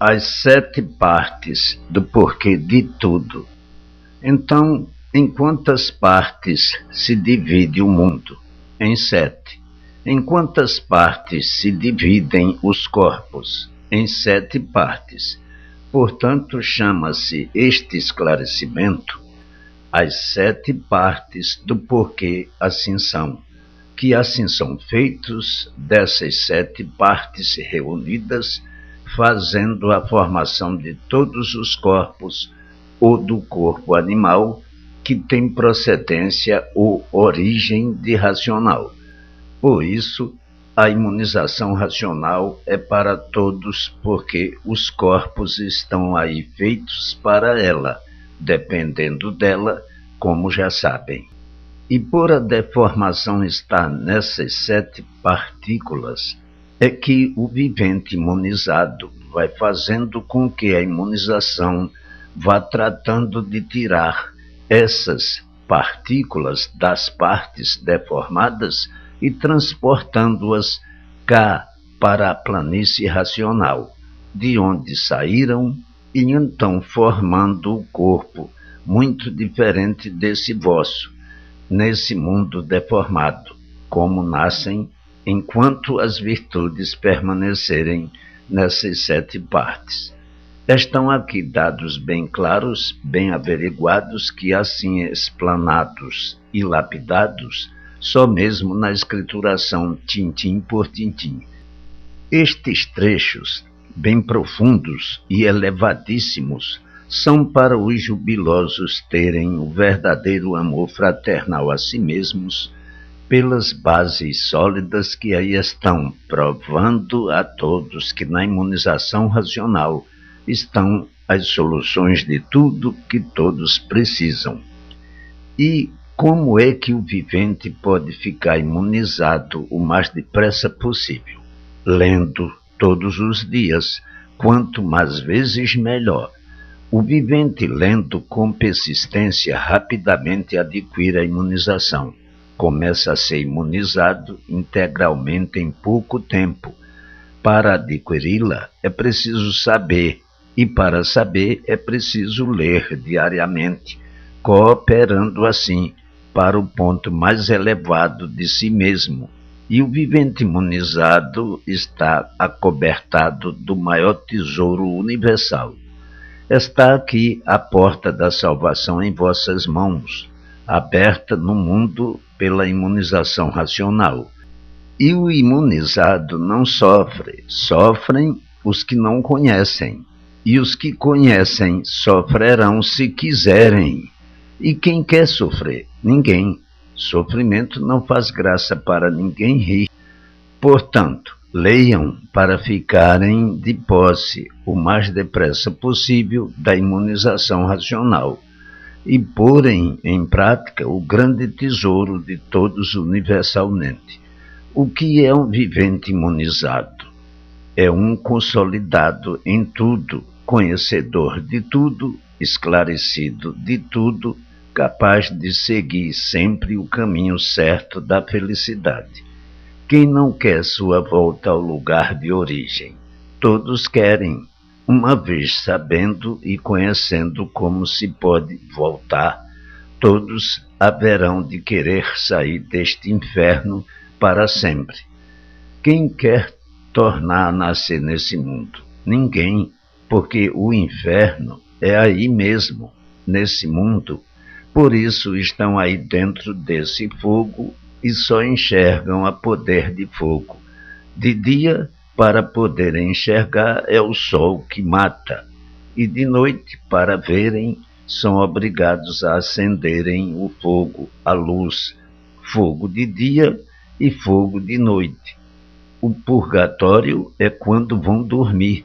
as 7 partes do porquê de tudo. Então, em quantas partes se divide o mundo? Em 7. Em quantas partes se dividem os corpos? Em 7 partes. Portanto, chama-se este esclarecimento as 7 partes do porquê assim são, que assim são feitos dessas 7 partes reunidas, fazendo a formação de todos os corpos ou do corpo animal que tem procedência ou origem de racional. Por isso, a imunização racional é para todos, porque os corpos estão aí feitos para ela, dependendo dela, como já sabem. E por a deformação estar nessas 7 partículas, é que o vivente imunizado vai fazendo com que a imunização vá tratando de tirar essas partículas das partes deformadas e transportando-as cá para a planície racional, de onde saíram, e então formando o corpo muito diferente desse vosso, nesse mundo deformado, como nascem enquanto as virtudes permanecerem nessas 7 partes. Estão aqui dados bem claros, bem averiguados, que assim explanados e lapidados, só mesmo na escrituração tintim por tintim. Estes trechos, bem profundos e elevadíssimos, são para os jubilosos terem o verdadeiro amor fraternal a si mesmos, pelas bases sólidas que aí estão, provando a todos que na imunização racional estão as soluções de tudo que todos precisam. E como é que o vivente pode ficar imunizado o mais depressa possível? Lendo todos os dias, quanto mais vezes melhor. O vivente lendo com persistência rapidamente adquire a imunização. Começa a ser imunizado integralmente em pouco tempo. Para adquiri-la é preciso saber, e para saber é preciso ler diariamente, cooperando assim para o ponto mais elevado de si mesmo. E o vivente imunizado está acobertado do maior tesouro universal. Está aqui a porta da salvação em vossas mãos, aberta no mundo pela imunização racional. E o imunizado não sofre, sofrem os que não conhecem. E os que conhecem sofrerão se quiserem. E quem quer sofrer? Ninguém. Sofrimento não faz graça para ninguém rir. Portanto, leiam para ficarem de posse o mais depressa possível da imunização racional e porem em prática o grande tesouro de todos universalmente. O que é um vivente imunizado? É um consolidado em tudo, conhecedor de tudo, esclarecido de tudo, capaz de seguir sempre o caminho certo da felicidade. Quem não quer sua volta ao lugar de origem? Todos querem, uma vez sabendo e conhecendo como se pode voltar, todos haverão de querer sair deste inferno para sempre. Quem quer tornar a nascer nesse mundo? Ninguém, porque o inferno é aí mesmo, nesse mundo. Por isso estão aí dentro desse fogo e só enxergam a poder de fogo. De dia, para poderem enxergar, é o sol que mata, e de noite, para verem, são obrigados a acenderem o fogo, a luz, fogo de dia e fogo de noite. O purgatório é quando vão dormir.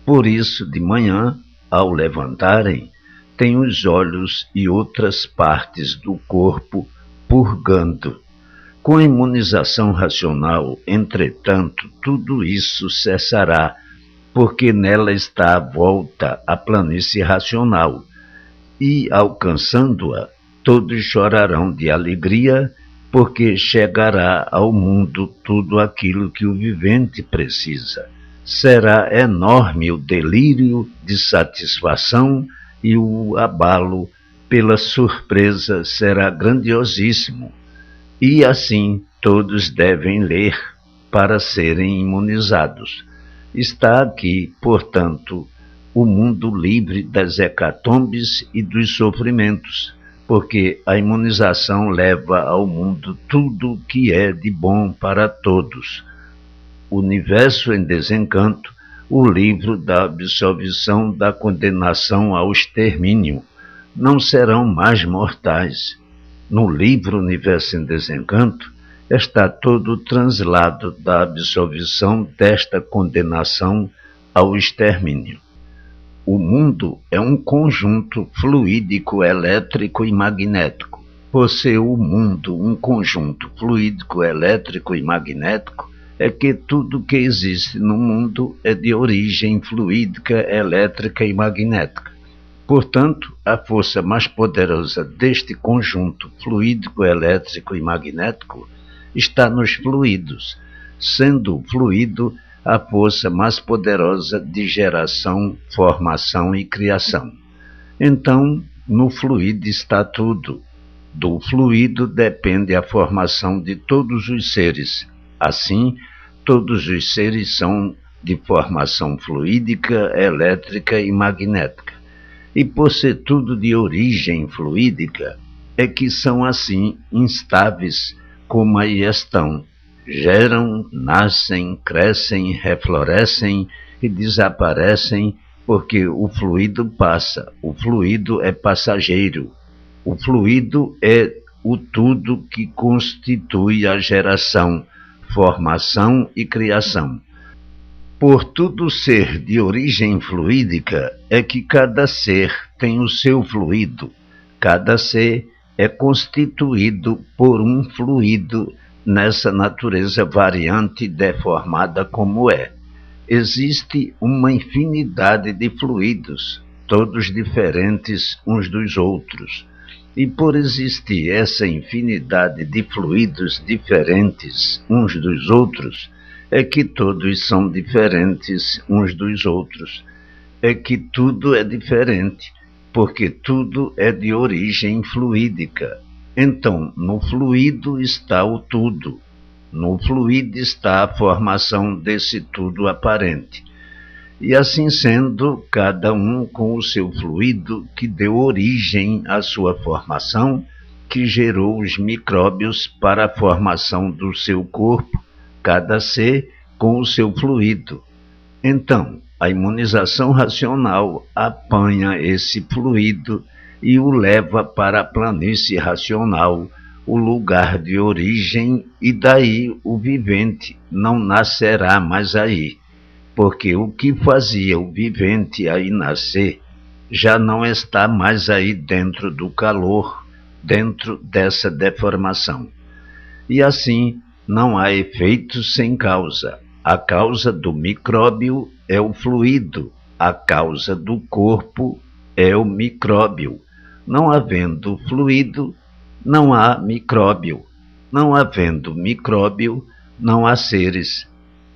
Por isso, de manhã, ao levantarem, têm os olhos e outras partes do corpo purgando. Com a imunização racional, entretanto, tudo isso cessará, porque nela está a volta à planície racional, e, alcançando-a, todos chorarão de alegria, porque chegará ao mundo tudo aquilo que o vivente precisa, será enorme o delírio de satisfação e o abalo pela surpresa será grandiosíssimo. E assim todos devem ler para serem imunizados. Está aqui, portanto, o mundo livre das hecatombes e dos sofrimentos, porque a imunização leva ao mundo tudo o que é de bom para todos. Universo em Desencanto, o livro da absolvição da condenação ao extermínio. Não serão mais mortais. No livro Universo em Desencanto, está todo o translado da absolvição desta condenação ao extermínio. O mundo é um conjunto fluídico, elétrico e magnético. Por ser o mundo um conjunto fluídico, elétrico e magnético, é que tudo que existe no mundo é de origem fluídica, elétrica e magnética. Portanto, a força mais poderosa deste conjunto fluídico, elétrico e magnético está nos fluidos, sendo o fluido a força mais poderosa de geração, formação e criação. Então, no fluido está tudo. Do fluido depende a formação de todos os seres. Assim, todos os seres são de formação fluídica, elétrica e magnética. E por ser tudo de origem fluídica, é que são assim instáveis como aí estão. Geram, nascem, crescem, reflorescem e desaparecem, porque o fluido passa, o fluido é passageiro. O fluido é o tudo que constitui a geração, formação e criação. Por tudo ser de origem fluídica, é que cada ser tem o seu fluido. Cada ser é constituído por um fluido nessa natureza variante e deformada como é. Existe uma infinidade de fluidos, todos diferentes uns dos outros. E por existir essa infinidade de fluidos diferentes uns dos outros, é que todos são diferentes uns dos outros. É que tudo é diferente, porque tudo é de origem fluídica. Então, no fluido está o tudo. No fluido está a formação desse tudo aparente. E assim sendo, cada um com o seu fluido que deu origem à sua formação, que gerou os micróbios para a formação do seu corpo, cada ser com o seu fluido. Então, a imunização racional apanha esse fluido e o leva para a planície racional, o lugar de origem, e daí o vivente não nascerá mais aí, porque o que fazia o vivente aí nascer já não está mais aí dentro do calor, dentro dessa deformação. E assim não há efeito sem causa. A causa do micróbio é o fluido, a causa do corpo é o micróbio. Não havendo fluido, não há micróbio. Não havendo micróbio, não há seres.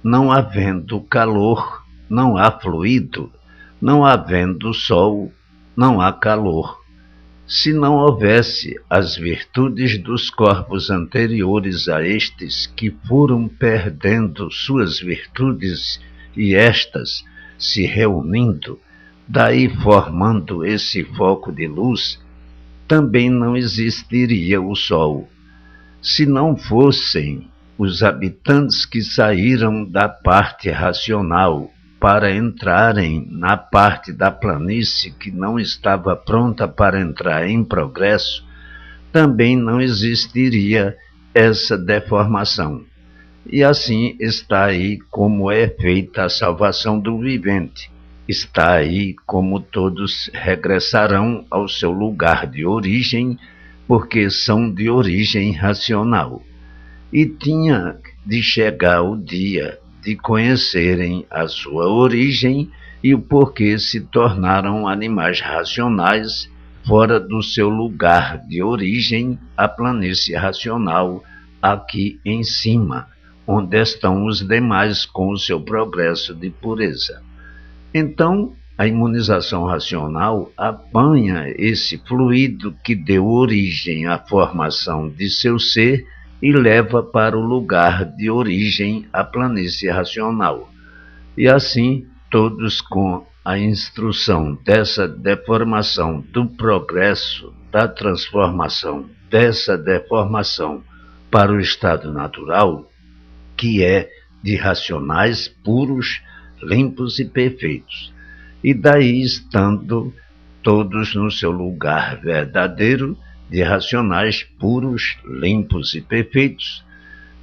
Não havendo calor, não há fluido. Não havendo sol, não há calor. Se não houvesse as virtudes dos corpos anteriores a estes, que foram perdendo suas virtudes, e estas se reunindo, daí formando esse foco de luz, também não existiria o sol. Se não fossem os habitantes que saíram da parte racional para entrarem na parte da planície que não estava pronta para entrar em progresso, também não existiria essa deformação. E assim está aí como é feita a salvação do vivente. Está aí como todos regressarão ao seu lugar de origem, porque são de origem racional. E tinha de chegar o dia de conhecerem a sua origem e o porquê se tornaram animais racionais fora do seu lugar de origem, a planície racional, aqui em cima, onde estão os demais com o seu progresso de pureza. Então, a imunização racional apanha esse fluido que deu origem à formação de seu ser e leva para o lugar de origem à planície racional. E assim, todos com a instrução dessa deformação do progresso, da transformação dessa deformação para o estado natural, que é de racionais puros, limpos e perfeitos. E daí estando todos no seu lugar verdadeiro, de racionais puros, limpos e perfeitos,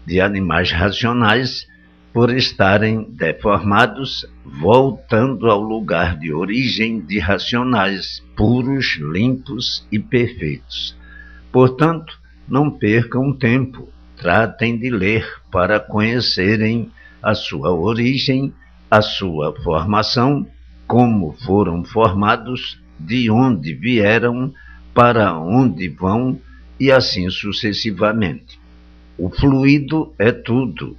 de animais racionais, por estarem deformados, voltando ao lugar de origem de racionais puros, limpos e perfeitos. Portanto, não percam tempo, tratem de ler para conhecerem a sua origem, a sua formação, como foram formados, de onde vieram, para onde vão e assim sucessivamente. O fluido é tudo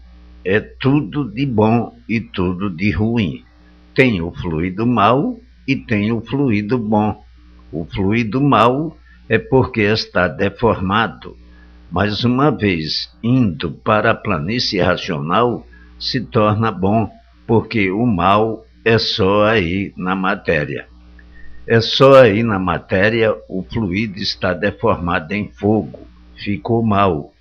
de bom e tudo de ruim. Tem o fluido mau e tem o fluido bom. O fluido mau é porque está deformado, mas uma vez indo para a planície racional, se torna bom, porque o mal é só aí na matéria. É só aí na matéria o fluido está deformado em fogo, ficou mal.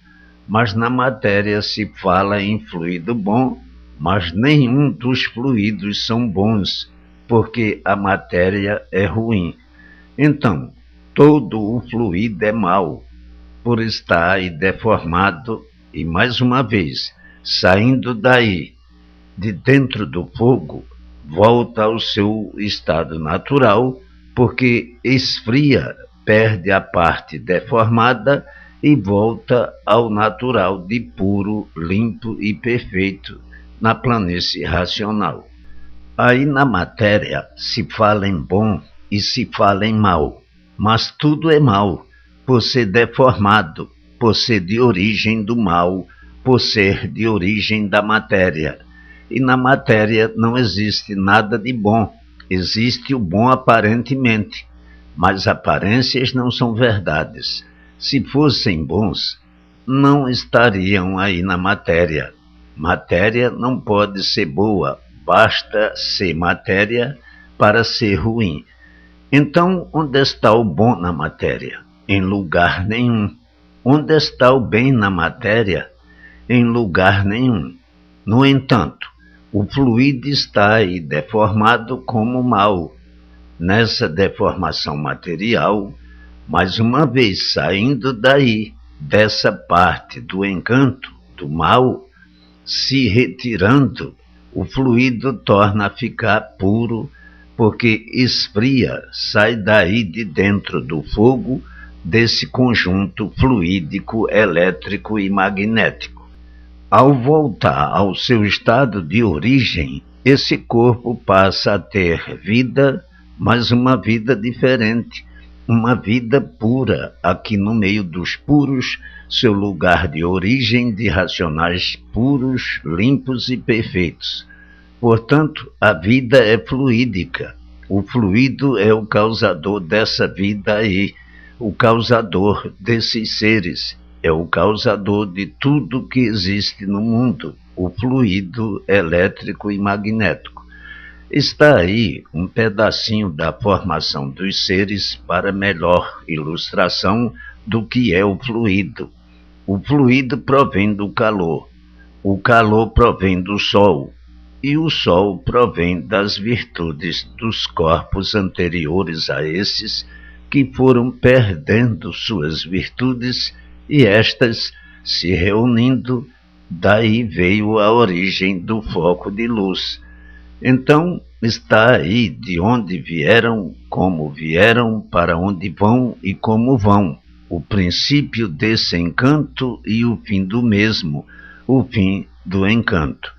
Mas na matéria se fala em fluido bom, mas nenhum dos fluidos são bons, porque a matéria é ruim. Então, todo o fluido é mau, por estar aí deformado e, mais uma vez, saindo daí, de dentro do fogo, volta ao seu estado natural, porque esfria, perde a parte deformada e volta ao natural de puro, limpo e perfeito, na planície racional. Aí na matéria se fala em bom e se fala em mal, mas tudo é mal, por ser deformado, por ser de origem do mal, por ser de origem da matéria. E na matéria não existe nada de bom, existe o bom aparentemente, mas aparências não são verdades. Se fossem bons, não estariam aí na matéria. Matéria não pode ser boa, basta ser matéria para ser ruim. Então, onde está o bom na matéria? Em lugar nenhum. Onde está o bem na matéria? Em lugar nenhum. No entanto, o fluido está aí deformado como mal. Nessa deformação material, mais uma vez saindo daí, dessa parte do encanto, do mal, se retirando, o fluido torna a ficar puro, porque esfria, sai daí de dentro do fogo, desse conjunto fluídico, elétrico e magnético. Ao voltar ao seu estado de origem, esse corpo passa a ter vida, mas uma vida diferente, uma vida pura, aqui no meio dos puros, seu lugar de origem de racionais puros, limpos e perfeitos. Portanto, a vida é fluídica. O fluido é o causador dessa vida aí, o causador desses seres, é o causador de tudo que existe no mundo, o fluido elétrico e magnético. Está aí um pedacinho da formação dos seres para melhor ilustração do que é o fluido. O fluido provém do calor, o calor provém do sol, e o sol provém das virtudes dos corpos anteriores a esses, que foram perdendo suas virtudes, e estas, se reunindo, daí veio a origem do foco de luz. Então, está aí de onde vieram, como vieram, para onde vão e como vão, o princípio desse encanto e o fim do mesmo, o fim do encanto.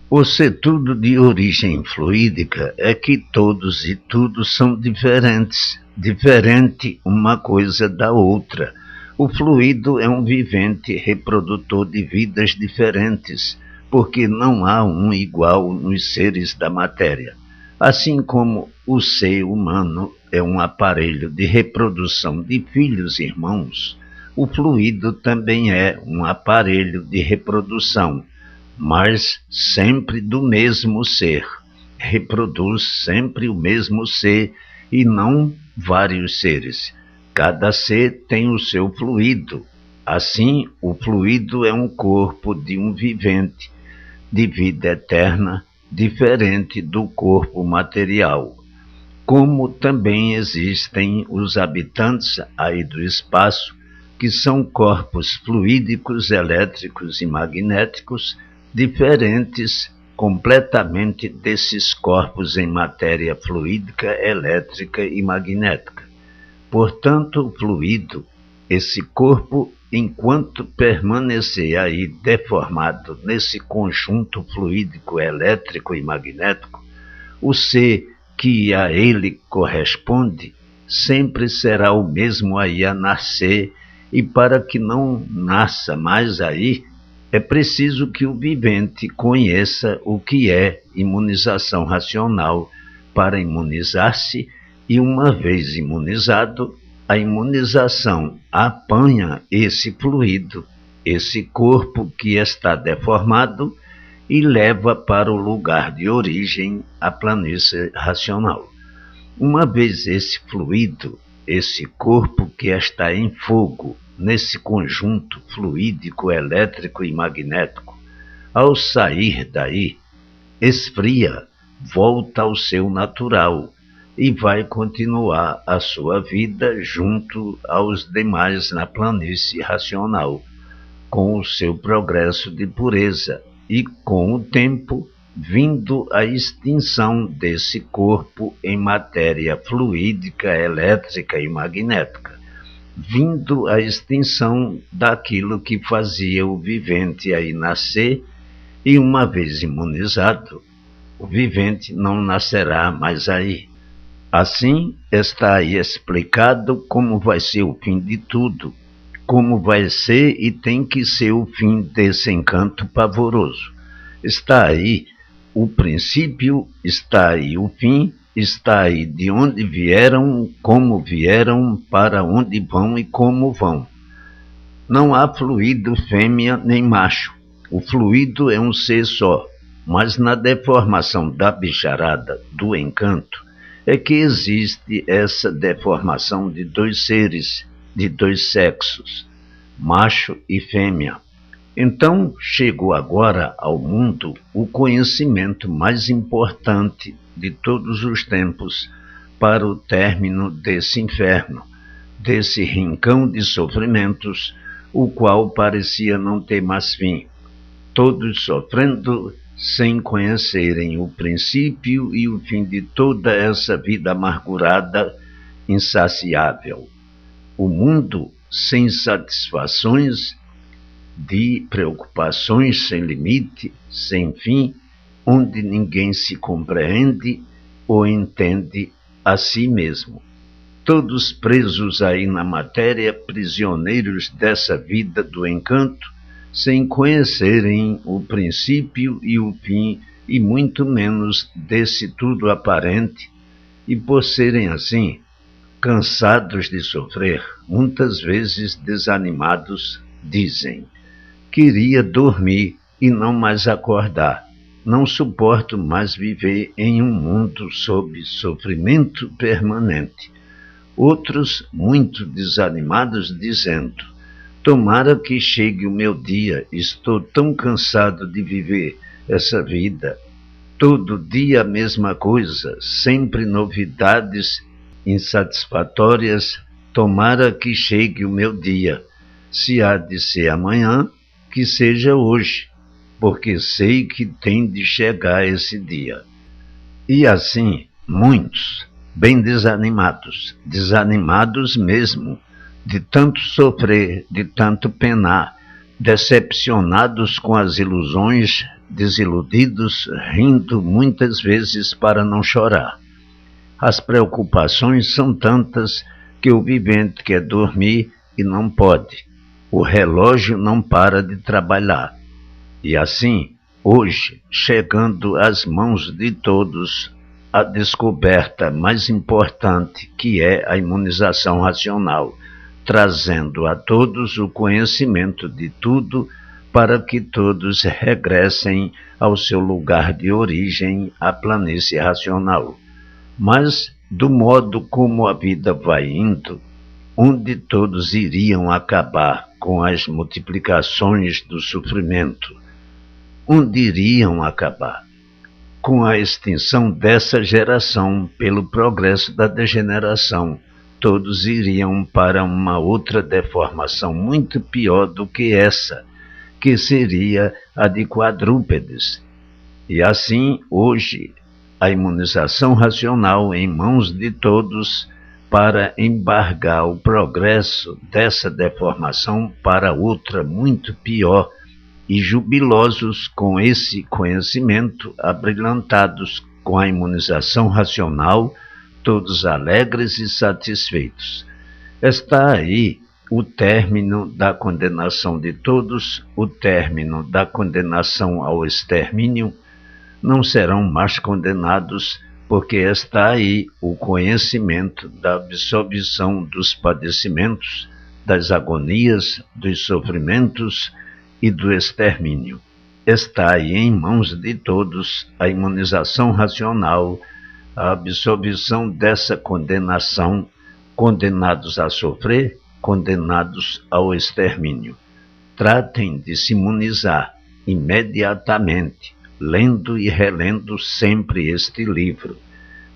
Por ser tudo de origem fluídica, é que todos e tudo são diferentes, diferente uma coisa da outra. O fluido é um vivente reprodutor de vidas diferentes, porque não há um igual nos seres da matéria. Assim como o ser humano é um aparelho de reprodução de filhos e irmãos, o fluido também é um aparelho de reprodução, mas sempre do mesmo ser. Reproduz sempre o mesmo ser e não vários seres. Cada ser tem o seu fluido. Assim, o fluido é um corpo de um vivente de vida eterna, diferente do corpo material. Como também existem os habitantes aí do espaço, que são corpos fluídicos, elétricos e magnéticos, diferentes completamente desses corpos em matéria fluídica, elétrica e magnética. Portanto, o fluido, esse corpo, enquanto permanecer aí deformado nesse conjunto fluídico, elétrico e magnético, o ser que a ele corresponde sempre será o mesmo aí a nascer, e para que não nasça mais aí, é preciso que o vivente conheça o que é imunização racional para imunizar-se, e uma vez imunizado, a imunização apanha esse fluido, esse corpo que está deformado, e leva para o lugar de origem, a planície racional. Uma vez esse fluido, esse corpo que está em fogo, nesse conjunto fluídico, elétrico e magnético, ao sair daí, esfria, volta ao seu natural e vai continuar a sua vida junto aos demais na planície racional, com o seu progresso de pureza e, com o tempo, vindo a extinção desse corpo em matéria fluídica, elétrica e magnética, vindo a extinção daquilo que fazia o vivente aí nascer, e uma vez imunizado, o vivente não nascerá mais aí. Assim, está aí explicado como vai ser o fim de tudo, como vai ser e tem que ser o fim desse encanto pavoroso. Está aí o princípio, está aí o fim, está aí de onde vieram, como vieram, para onde vão e como vão. Não há fluido fêmea nem macho. O fluido é um ser só, mas na deformação da bicharada, do encanto, é que existe essa deformação de dois seres, de dois sexos, macho e fêmea. Então, chegou agora ao mundo o conhecimento mais importante de todos os tempos para o término desse inferno, desse rincão de sofrimentos, o qual parecia não ter mais fim, todos sofrendo sem conhecerem o princípio e o fim de toda essa vida amargurada, insaciável. O mundo sem satisfações, de preocupações sem limite, sem fim, onde ninguém se compreende ou entende a si mesmo. Todos presos aí na matéria, prisioneiros dessa vida do encanto, sem conhecerem o princípio e o fim, e muito menos desse tudo aparente, e por serem assim, cansados de sofrer, muitas vezes desanimados, dizem: queria dormir e não mais acordar. Não suporto mais viver em um mundo sob sofrimento permanente. Outros, muito desanimados, dizendo: tomara que chegue o meu dia, estou tão cansado de viver essa vida. Todo dia a mesma coisa, sempre novidades insatisfatórias. Tomara que chegue o meu dia. Se há de ser amanhã, que seja hoje, porque sei que tem de chegar esse dia. E assim, muitos, bem desanimados, desanimados mesmo, de tanto sofrer, de tanto penar, decepcionados com as ilusões, desiludidos, rindo muitas vezes para não chorar. As preocupações são tantas que o vivente quer dormir e não pode. O relógio não para de trabalhar. E assim, hoje, chegando às mãos de todos, a descoberta mais importante, que é a imunização racional, trazendo a todos o conhecimento de tudo para que todos regressem ao seu lugar de origem, a planície racional. Mas, do modo como a vida vai indo, onde todos iriam acabar com as multiplicações do sofrimento, onde iriam acabar? Com a extinção dessa geração pelo progresso da degeneração, todos iriam para uma outra deformação muito pior do que essa, que seria a de quadrúpedes. E assim, hoje, a imunização racional em mãos de todos para embargar o progresso dessa deformação para outra muito pior, e jubilosos com esse conhecimento, abrilhantados com a imunização racional, todos alegres e satisfeitos. Está aí o término da condenação de todos, o término da condenação ao extermínio. Não serão mais condenados, porque está aí o conhecimento da absolvição dos padecimentos, das agonias, dos sofrimentos e do extermínio. Está aí em mãos de todos a imunização racional, a absolvição dessa condenação, condenados a sofrer, condenados ao extermínio. Tratem de se imunizar imediatamente, lendo e relendo sempre este livro,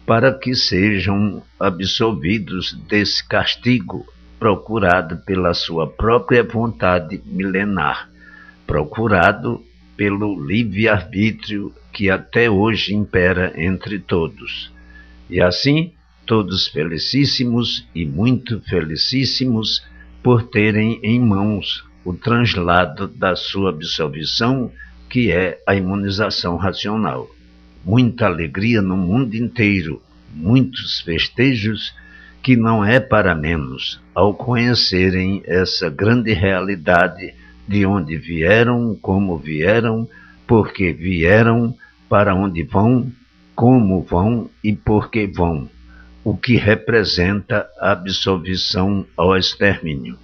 para que sejam absolvidos desse castigo procurado pela sua própria vontade milenar, procurado pelo livre-arbítrio que até hoje impera entre todos. E assim, todos felicíssimos e muito felicíssimos por terem em mãos o translado da sua absolvição, que é a imunização racional. Muita alegria no mundo inteiro, muitos festejos, que não é para menos, ao conhecerem essa grande realidade de onde vieram, como vieram, porque vieram, para onde vão, como vão e por que vão, o que representa a absolvição ao extermínio.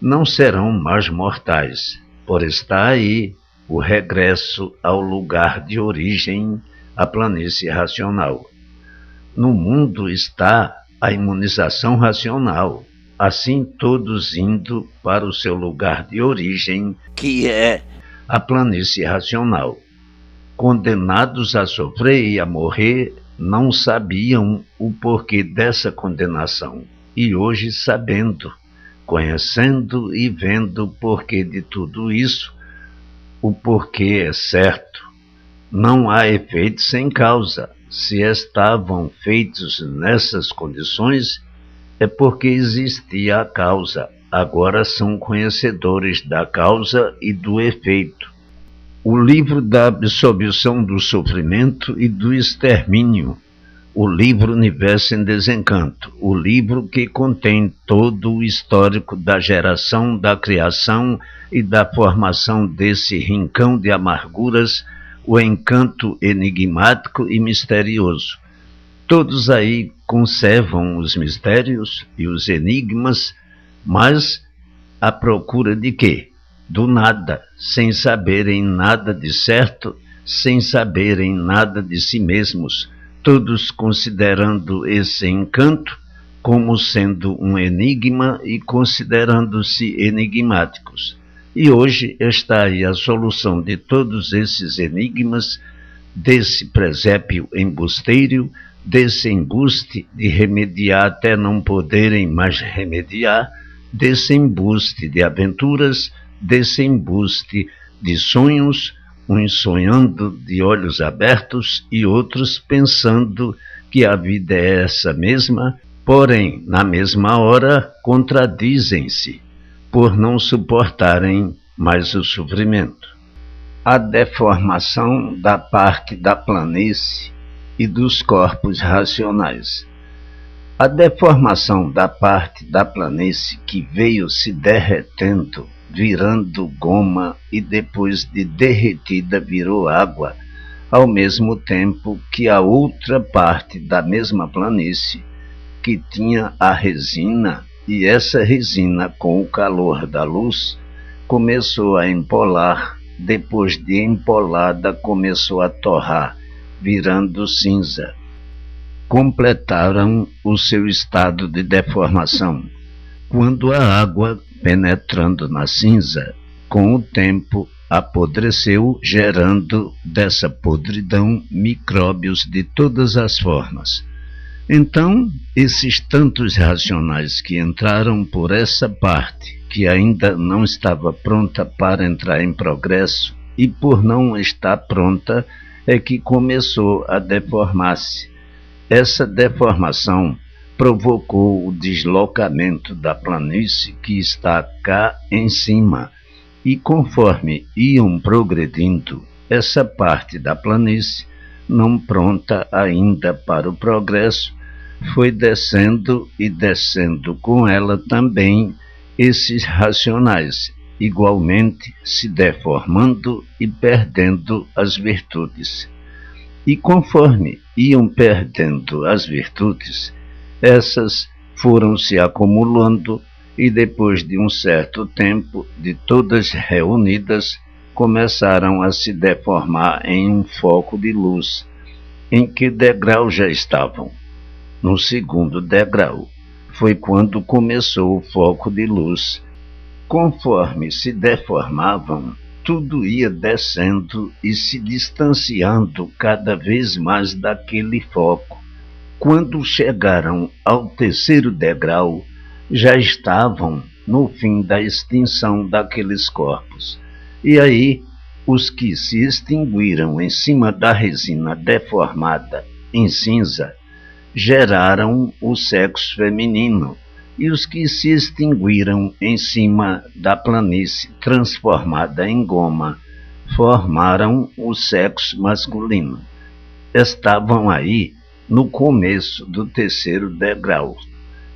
Não serão mais mortais, por estar aí o regresso ao lugar de origem, a planície racional. No mundo está a imunização racional, assim todos indo para o seu lugar de origem, que é a planície racional. Condenados a sofrer e a morrer, não sabiam o porquê dessa condenação, e hoje sabendo, conhecendo e vendo o porquê de tudo isso, o porquê é certo. Não há efeito sem causa. Se estavam feitos nessas condições, é porque existia a causa. Agora são conhecedores da causa e do efeito. O livro da absolvição do sofrimento e do extermínio. O livro Universo em Desencanto. O livro que contém todo o histórico da geração, da criação e da formação desse rincão de amarguras, o encanto enigmático e misterioso. Todos aí conservam os mistérios e os enigmas, mas à procura de quê? Do nada, sem saberem nada de certo, sem saberem nada de si mesmos, todos considerando esse encanto como sendo um enigma e considerando-se enigmáticos. E hoje está aí a solução de todos esses enigmas, desse presépio embusteiro, desse embuste de remediar até não poderem mais remediar, desse embuste de aventuras, desse embuste de sonhos, uns sonhando de olhos abertos e outros pensando que a vida é essa mesma, porém, na mesma hora, contradizem-se por não suportarem mais o sofrimento. A deformação da parte da planície e dos corpos racionais. A deformação da parte da planície que veio se derretendo, virando goma e depois de derretida virou água, ao mesmo tempo que a outra parte da mesma planície, que tinha a resina, e essa resina, com o calor da luz, começou a empolar, depois de empolada começou a torrar, virando cinza. Completaram o seu estado de deformação, quando a água, penetrando na cinza, com o tempo apodreceu, gerando dessa podridão micróbios de todas as formas. Então, esses tantos racionais que entraram por essa parte, que ainda não estava pronta para entrar em progresso, e por não estar pronta, é que começou a deformar-se. Essa deformação provocou o deslocamento da planície que está cá em cima, e conforme iam progredindo, essa parte da planície, não pronta ainda para o progresso, foi descendo e descendo com ela também esses racionais, igualmente se deformando e perdendo as virtudes. E conforme iam perdendo as virtudes, essas foram se acumulando e depois de um certo tempo, de todas reunidas, começaram a se deformar em um foco de luz. Em que degrau já estavam? No segundo degrau. Foi quando começou o foco de luz. Conforme se deformavam, tudo ia descendo e se distanciando cada vez mais daquele foco. Quando chegaram ao terceiro degrau, já estavam no fim da extinção daqueles corpos. E aí, os que se extinguiram em cima da resina deformada em cinza, geraram o sexo feminino, e os que se extinguiram em cima da planície transformada em goma, formaram o sexo masculino. Estavam aí no começo do terceiro degrau,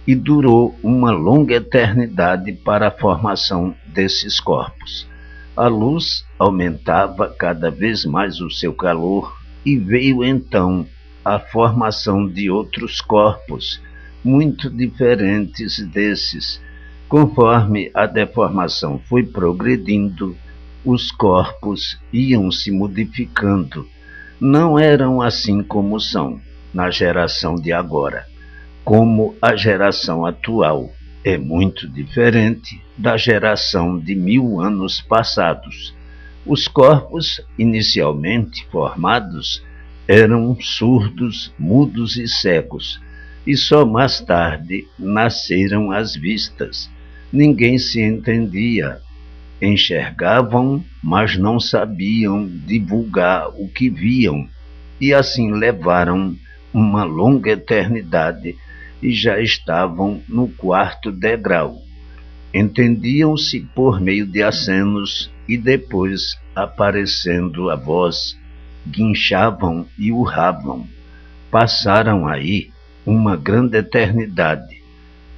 e durou uma longa eternidade para a formação desses corpos. A luz aumentava cada vez mais o seu calor, e veio então a formação de outros corpos, muito diferentes desses. Conforme a deformação foi progredindo, os corpos iam se modificando. Não eram assim como são na geração de agora, como a geração atual é muito diferente da geração de 1000 anos passados. Os corpos inicialmente formados eram surdos, mudos e cegos, e só mais tarde nasceram as vistas. Ninguém se entendia. Enxergavam, mas não sabiam divulgar o que viam, e assim levaram uma longa eternidade e já estavam no quarto degrau. Entendiam-se por meio de acenos e depois, aparecendo a voz, guinchavam e urravam. Passaram aí uma grande eternidade.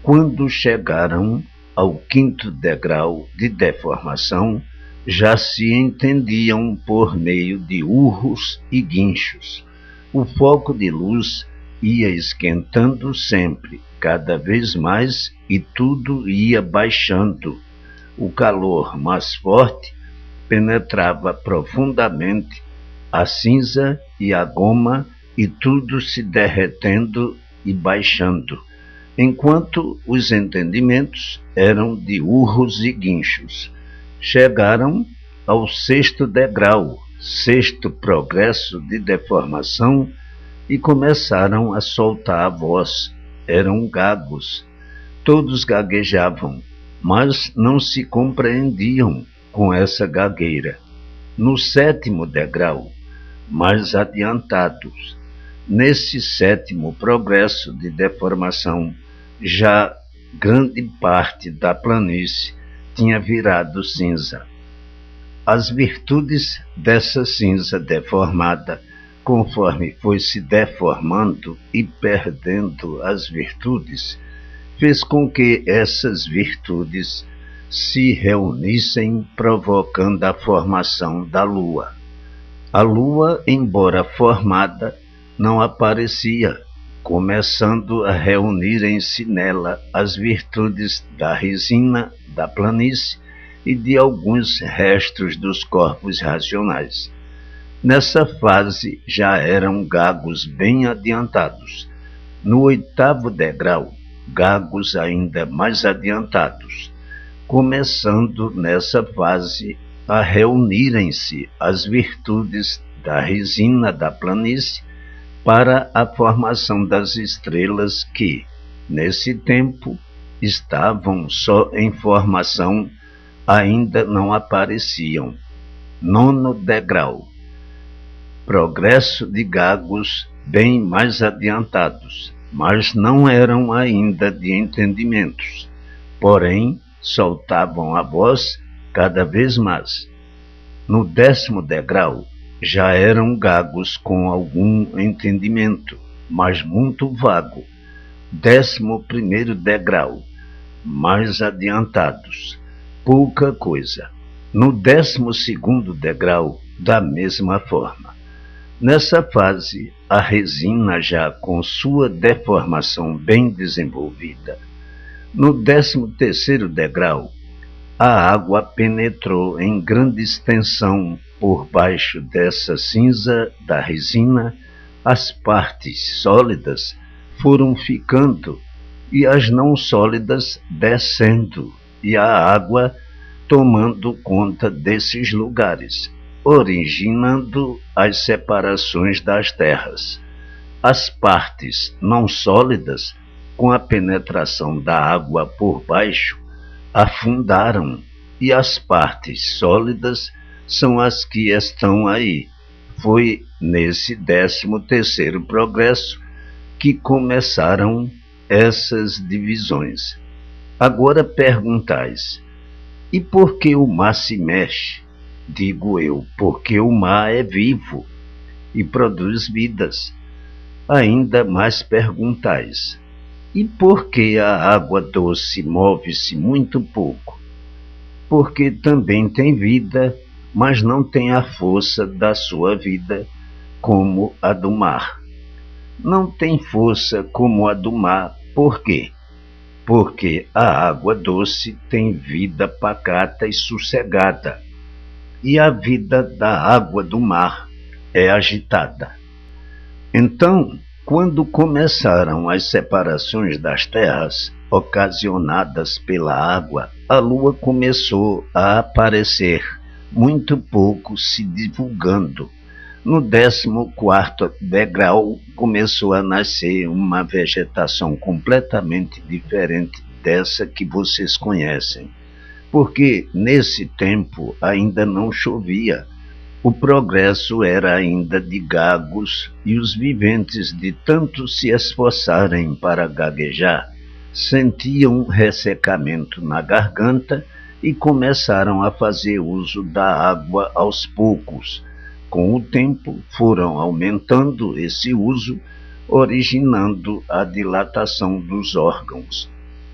Quando chegaram ao quinto degrau de deformação, já se entendiam por meio de urros e guinchos. O foco de luz ia esquentando sempre, cada vez mais, e tudo ia baixando. O calor mais forte penetrava profundamente a cinza e a goma, e tudo se derretendo e baixando, enquanto os entendimentos eram de urros e guinchos. Chegaram ao sexto degrau, sexto progresso de deformação, e começaram a soltar a voz. Eram gagos. Todos gaguejavam, mas não se compreendiam com essa gagueira. No sétimo degrau, mais adiantados, nesse sétimo progresso de deformação, já grande parte da planície tinha virado cinza. As virtudes dessa cinza deformada conforme foi se deformando e perdendo as virtudes, fez com que essas virtudes se reunissem, provocando a formação da Lua. A Lua, embora formada, não aparecia, começando a reunirem-se nela as virtudes da resina, da planície e de alguns restos dos corpos racionais. Nessa fase já eram gagos bem adiantados. No 8º degrau, gagos ainda mais adiantados, começando nessa fase a reunirem-se as virtudes da resina, da planície, para a formação das estrelas que, nesse tempo, estavam só em formação, ainda não apareciam. 9º degrau, progresso de gagos bem mais adiantados, mas não eram ainda de entendimentos, porém soltavam a voz cada vez mais. No 10º degrau, já eram gagos com algum entendimento, mas muito vago. 11º degrau, mais adiantados, pouca coisa. No 12º degrau, da mesma forma. Nessa fase, a resina já com sua deformação bem desenvolvida. No 13º degrau, a água penetrou em grande extensão por baixo dessa cinza da resina, as partes sólidas foram ficando e as não sólidas descendo, e a água tomando conta desses lugares, originando as separações das terras. As partes não sólidas, com a penetração da água por baixo, afundaram, e as partes sólidas são as que estão aí. Foi nesse 13º progresso que começaram essas divisões. Agora perguntais: e por que o mar se mexe? Digo eu, porque o mar é vivo e produz vidas. Ainda mais perguntais: e por que a água doce move-se muito pouco? Porque também tem vida, mas não tem a força da sua vida como a do mar. Não tem força como a do mar, por quê? Porque a água doce tem vida pacata e sossegada, e a vida da água do mar é agitada. Então, quando começaram as separações das terras, ocasionadas pela água, a Lua começou a aparecer, muito pouco se divulgando. No 14º degrau, começou a nascer uma vegetação completamente diferente dessa que vocês conhecem, porque nesse tempo ainda não chovia. O progresso era ainda de gagos, e os viventes, de tanto se esforçarem para gaguejar, sentiam ressecamento na garganta e começaram a fazer uso da água aos poucos. Com o tempo, foram aumentando esse uso, originando a dilatação dos órgãos.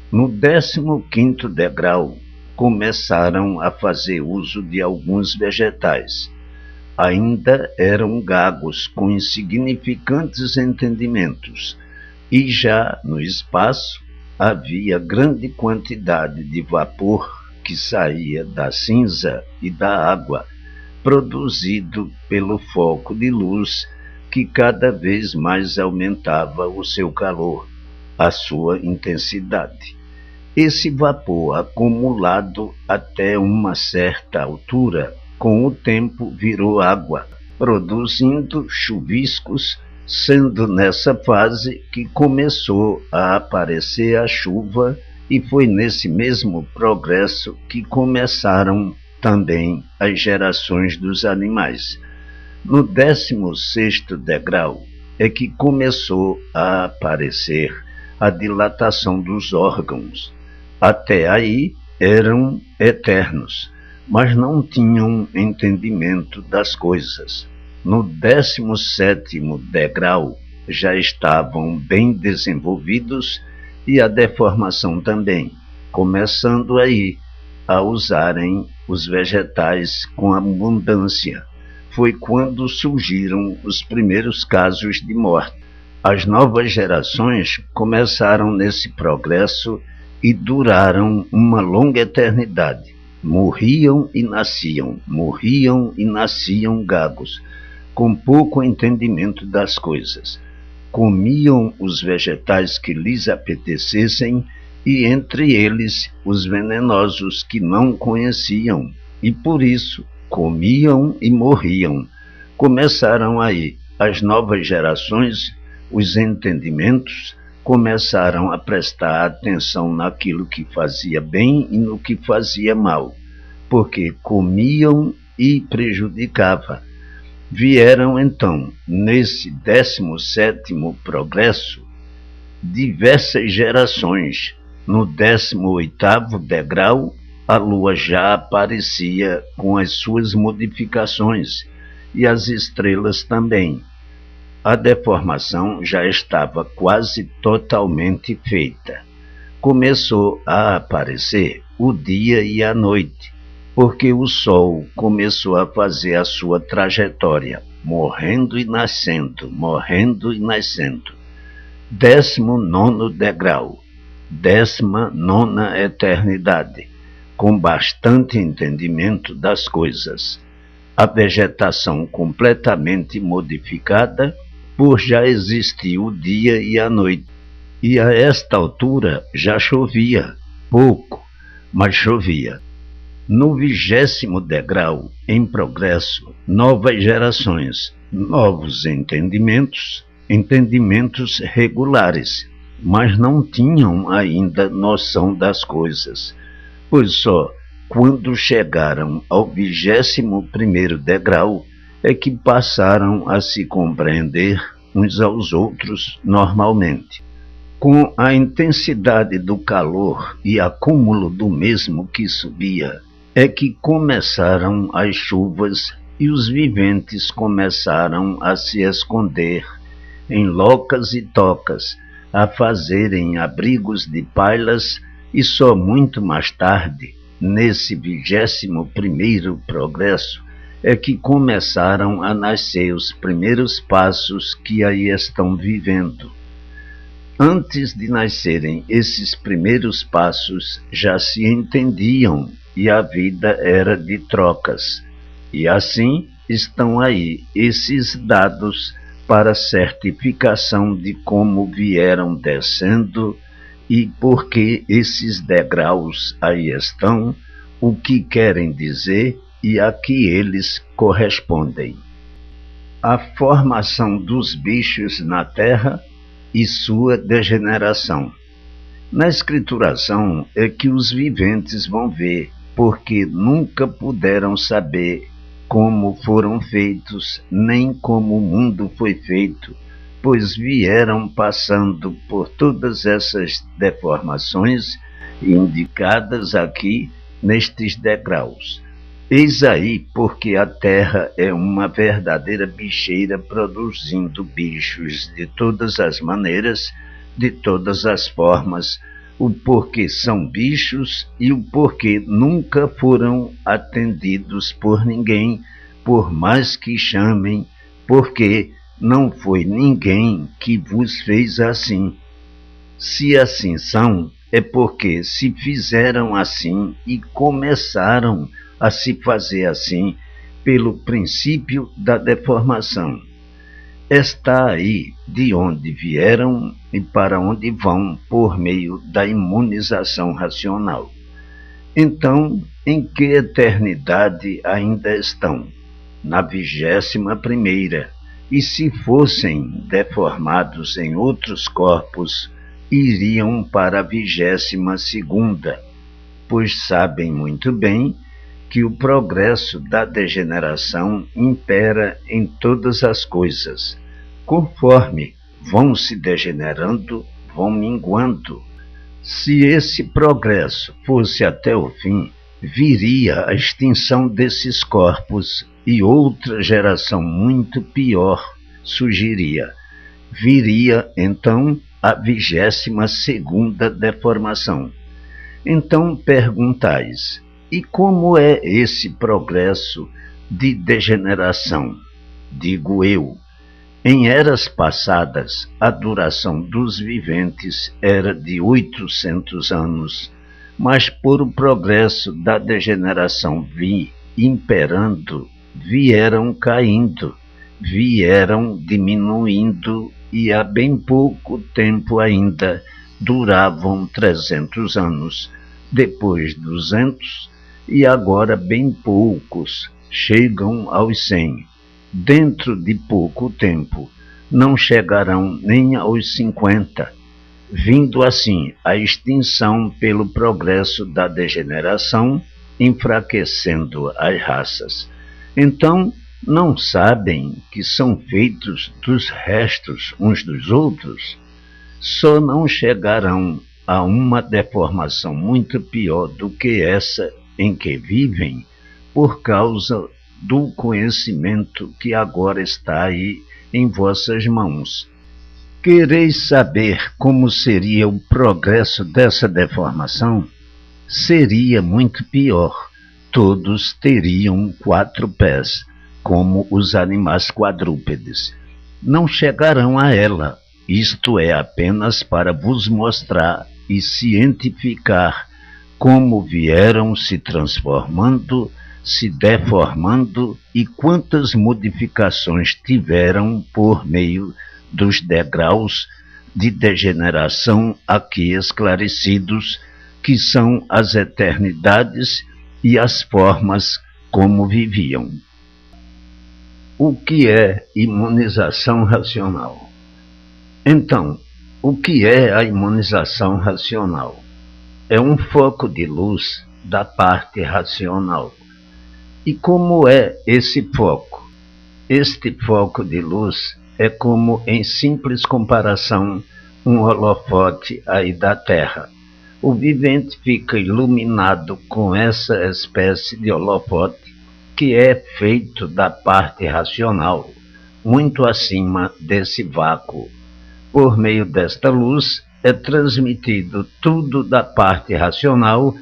No 15º degrau, começaram a fazer uso de alguns vegetais. Ainda eram gagos com insignificantes entendimentos, e já no espaço havia grande quantidade de vapor que saía da cinza e da água, produzido pelo foco de luz que cada vez mais aumentava o seu calor, a sua intensidade. Esse vapor, acumulado até uma certa altura, com o tempo virou água, produzindo chuviscos, sendo nessa fase que começou a aparecer a chuva, e foi nesse mesmo progresso que começaram também as gerações dos animais. No 16º degrau é que começou a aparecer a dilatação dos órgãos. Até aí eram eternos, mas não tinham entendimento das coisas. No 17º degrau já estavam bem desenvolvidos e a deformação também, começando aí a usarem os vegetais com abundância. Foi quando surgiram os primeiros casos de morte. As novas gerações começaram nesse progresso e duraram uma longa eternidade. Morriam e nasciam gagos, com pouco entendimento das coisas. Comiam os vegetais que lhes apetecessem e entre eles os venenosos que não conheciam, e por isso comiam e morriam. Começaram aí as novas gerações, os entendimentos, começaram a prestar atenção naquilo que fazia bem e no que fazia mal, porque comiam e prejudicava. Vieram então, nesse 17º progresso, diversas gerações. No 18º degrau, a Lua já aparecia com as suas modificações, e as estrelas também. A deformação já estava quase totalmente feita. Começou a aparecer o dia e a noite, porque o Sol começou a fazer a sua trajetória, morrendo e nascendo, morrendo e nascendo. 19º degrau, 19ª eternidade, com bastante entendimento das coisas. A vegetação completamente modificada, por já existir o dia e a noite. E a esta altura já chovia, pouco, mas chovia. No 20º degrau, em progresso, novas gerações, novos entendimentos regulares, mas não tinham ainda noção das coisas, pois só quando chegaram ao 21º degrau é que passaram a se compreender uns aos outros normalmente. Com a intensidade do calor e acúmulo do mesmo que subia, é que começaram as chuvas e os viventes começaram a se esconder em locas e tocas, a fazerem abrigos de palhas, e só muito mais tarde, nesse 21º progresso, é que começaram a nascer os primeiros passos que aí estão vivendo. Antes de nascerem esses primeiros passos, já se entendiam e a vida era de trocas. E assim estão aí esses dados para certificação de como vieram descendo e por que esses degraus aí estão, o que querem dizer e a que eles correspondem. A formação dos bichos na Terra e sua degeneração. Na escrituração é que os viventes vão ver, porque nunca puderam saber como foram feitos, nem como o mundo foi feito, pois vieram passando por todas essas deformações indicadas aqui nestes degraus. Eis aí porque a Terra é uma verdadeira bicheira produzindo bichos de todas as maneiras, de todas as formas, o porquê são bichos e o porquê nunca foram atendidos por ninguém, por mais que chamem, porque não foi ninguém que vos fez assim. Se assim são, é porque se fizeram assim e começaram a se fazer assim pelo princípio da deformação. Está aí de onde vieram e para onde vão por meio da imunização racional. Então, em que eternidade ainda estão? Na 21ª. E se fossem deformados em outros corpos, iriam para a 22ª, pois sabem muito bem que o progresso da degeneração impera em todas as coisas. Conforme vão se degenerando, vão minguando. Se esse progresso fosse até o fim, viria a extinção desses corpos e outra geração muito pior surgiria. Viria, então, a 22ª deformação. Então perguntais, e como é esse progresso de degeneração? Digo eu, em eras passadas, a duração dos viventes era de 800 anos, mas por o progresso da degeneração imperando, vieram caindo, vieram diminuindo e há bem pouco tempo ainda duravam 300 anos, depois 200 e agora bem poucos chegam aos 100. Dentro de pouco tempo não chegarão nem aos 50, vindo assim a extinção pelo progresso da degeneração, enfraquecendo as raças. Então, não sabem que são feitos dos restos uns dos outros? Só não chegarão a uma deformação muito pior do que essa em que vivem, por causa do conhecimento que agora está aí em vossas mãos. Quereis saber como seria o progresso dessa deformação? Seria muito pior. Todos teriam 4 pés, como os animais quadrúpedes. Não chegarão a ela. Isto é apenas para vos mostrar e cientificar como vieram se transformando, se deformando e quantas modificações tiveram por meio dos degraus de degeneração aqui esclarecidos, que são as eternidades e as formas como viviam. O que é imunização racional? Então, o que é a imunização racional? É um foco de luz da parte racional. E como é esse foco? Este foco de luz é como, em simples comparação, um holofote aí da Terra. O vivente fica iluminado com essa espécie de holofote que é feito da parte racional, muito acima desse vácuo. Por meio desta luz é transmitido tudo da parte racional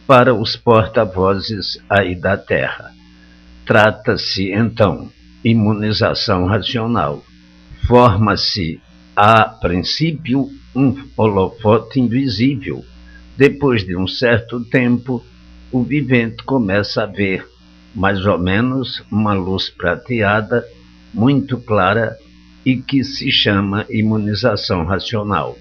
para os porta-vozes aí da Terra. Trata-se, então, imunização racional. Forma-se, a princípio, um holofote invisível. Depois de um certo tempo, o vivente começa a ver, mais ou menos, uma luz prateada, muito clara, e que se chama imunização racional.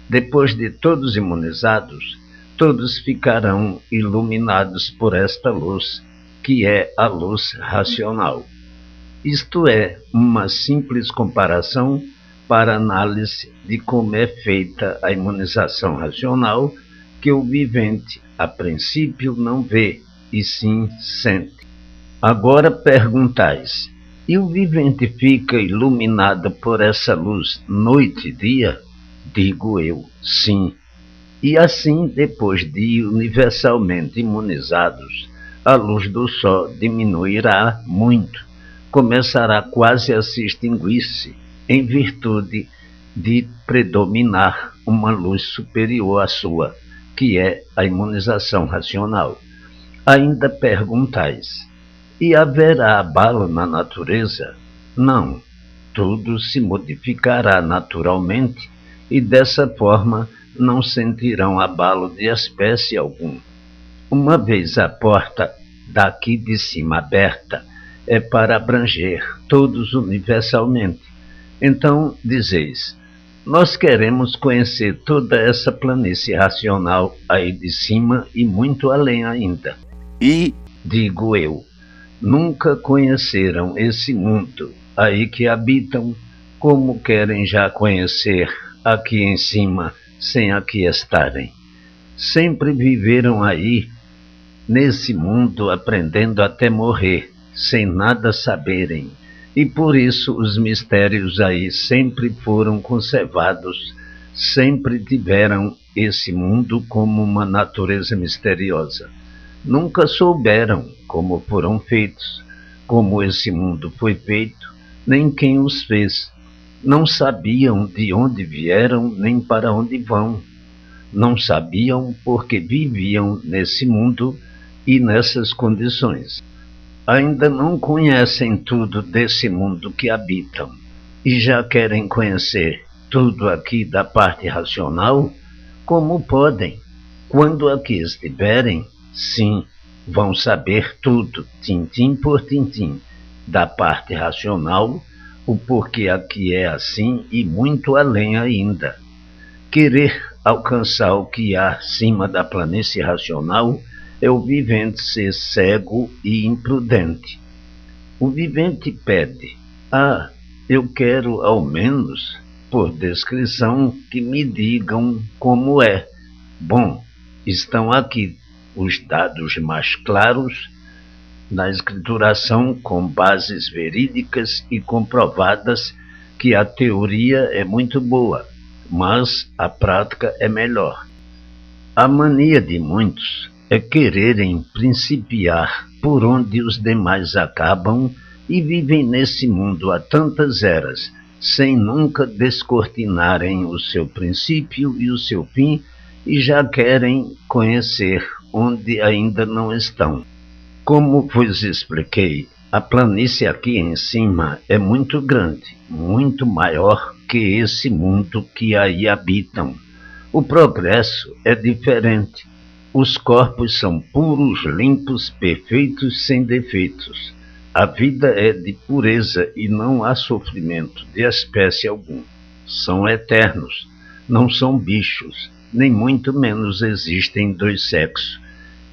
Depois de todos imunizados, todos ficarão iluminados por esta luz, que é a luz racional. Isto é uma simples comparação para análise de como é feita a imunização racional, que o vivente, a princípio, não vê, e sim sente. Agora perguntais, e o vivente fica iluminado por essa luz noite e dia? Digo eu, sim. E assim, depois de universalmente imunizados, a luz do sol diminuirá muito, começará quase a se extinguir-se, em virtude de predominar uma luz superior à sua, que é a imunização racional. Ainda perguntais, e haverá abalo na natureza? Não, tudo se modificará naturalmente e dessa forma não sentirão abalo de espécie algum. Uma vez a porta daqui de cima aberta, é para abranger todos universalmente. Então dizeis, nós queremos conhecer toda essa planície racional aí de cima e muito além ainda. E, digo eu, nunca conheceram esse mundo aí que habitam, como querem já conhecer aqui em cima, sem aqui estarem. Sempre viveram aí, nesse mundo, aprendendo até morrer, sem nada saberem, e por isso os mistérios aí sempre foram conservados, sempre tiveram esse mundo como uma natureza misteriosa. Nunca souberam como foram feitos, como esse mundo foi feito, nem quem os fez. Não sabiam de onde vieram nem para onde vão. Não sabiam porque viviam nesse mundo e nessas condições. Ainda não conhecem tudo desse mundo que habitam e já querem conhecer tudo aqui da parte racional? Como podem? Quando aqui estiverem, sim, vão saber tudo, tintim por tintim, da parte racional, o porquê aqui é assim e muito além ainda. Querer alcançar o que há acima da planície racional é o vivente ser cego e imprudente. O vivente pede: eu quero ao menos, por descrição, que me digam como é. Bom, estão aqui os dados mais claros na escrituração com bases verídicas e comprovadas que a teoria é muito boa, mas a prática é melhor. A mania de muitos é quererem principiar por onde os demais acabam e vivem nesse mundo há tantas eras, sem nunca descortinarem o seu princípio e o seu fim, e já querem conhecer onde ainda não estão. Como vos expliquei, a planície aqui em cima é muito grande, muito maior que esse mundo que aí habitam. O progresso é diferente. Os corpos são puros, limpos, perfeitos, sem defeitos. A vida é de pureza e não há sofrimento de espécie alguma. São eternos, não são bichos, nem muito menos existem dois sexos.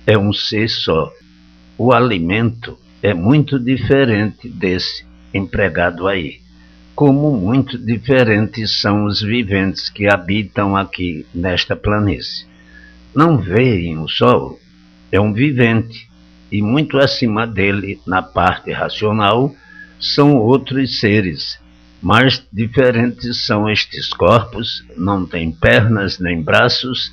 É um ser só. O alimento é muito diferente desse empregado aí. Como muito diferentes são os viventes que habitam aqui nesta planície. Não veem o sol? É um vivente, e muito acima dele, na parte racional, são outros seres. Mais diferentes são estes corpos, não têm pernas nem braços,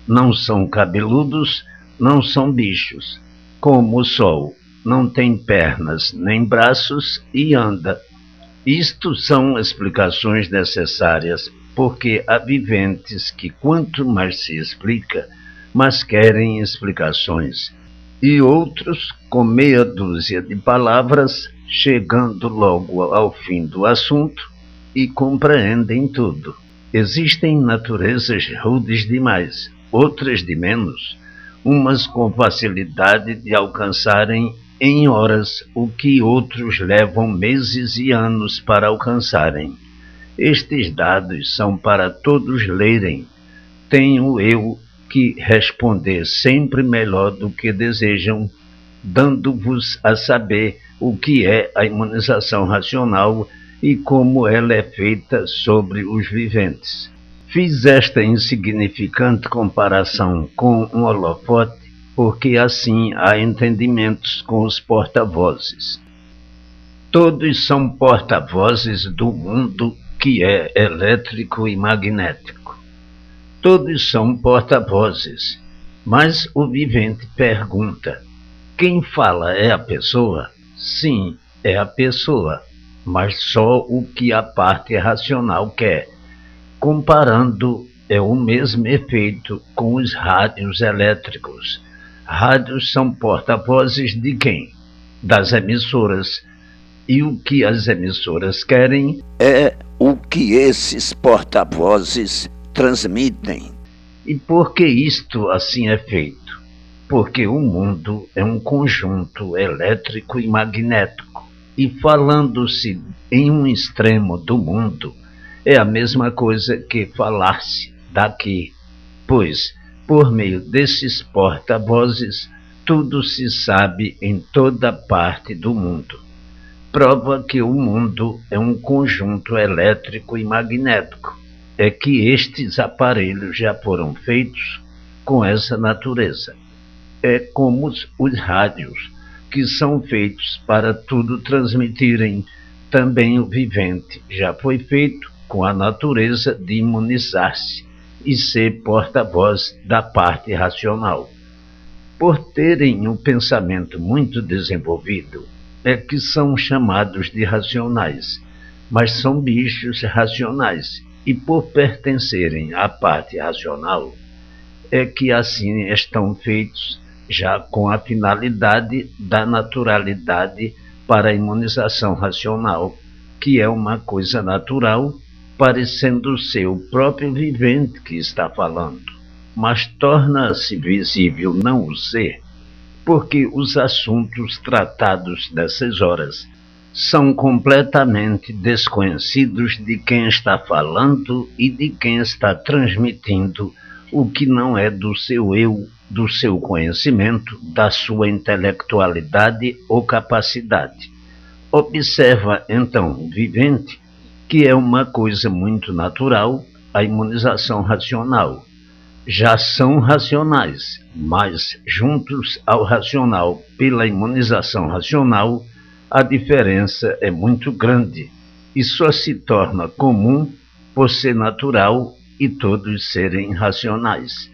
não são cabeludos, não são bichos. Como o sol, não tem pernas nem braços e anda. Isto são explicações necessárias, porque há viventes que quanto mais se explica, mas querem explicações, e outros, com meia dúzia de palavras, chegando logo ao fim do assunto, e compreendem tudo. Existem naturezas rudes demais, outras de menos, umas com facilidade de alcançarem em horas o que outros levam meses e anos para alcançarem. Estes dados são para todos lerem. Tenho eu que responder sempre melhor do que desejam, dando-vos a saber o que é a imunização racional e como ela é feita sobre os viventes. Fiz esta insignificante comparação com um holofote, porque assim há entendimentos com os porta-vozes. Todos são porta-vozes do mundo que é elétrico e magnético. Todos são porta-vozes, mas o vivente pergunta: quem fala é a pessoa? Sim, é a pessoa, mas só o que a parte racional quer. Comparando, é o mesmo efeito com os rádios elétricos. Rádios são porta-vozes de quem? Das emissoras. E o que as emissoras querem é o que esses porta-vozes transmitem. E por que isto assim é feito? Porque o mundo é um conjunto elétrico e magnético, e falando-se em um extremo do mundo, é a mesma coisa que falar-se daqui, pois, por meio desses porta-vozes, tudo se sabe em toda parte do mundo. Prova que o mundo é um conjunto elétrico e magnético é que estes aparelhos já foram feitos com essa natureza. É como os rádios, que são feitos para tudo transmitirem. Também o vivente já foi feito com a natureza de imunizar-se e ser porta-voz da parte racional. Por terem um pensamento muito desenvolvido, é que são chamados de racionais, mas são bichos racionais, e por pertencerem à parte racional, é que assim estão feitos já com a finalidade da naturalidade para a imunização racional, que é uma coisa natural, parecendo ser o próprio vivente que está falando, mas torna-se visível não o ser, porque os assuntos tratados nessas horas são completamente desconhecidos de quem está falando e de quem está transmitindo o que não é do seu eu, do seu conhecimento, da sua intelectualidade ou capacidade. Observa, então, o vivente, que é uma coisa muito natural, a imunização racional. Já são racionais, mas juntos ao racional pela imunização racional, a diferença é muito grande e só se torna comum por ser natural e todos serem racionais.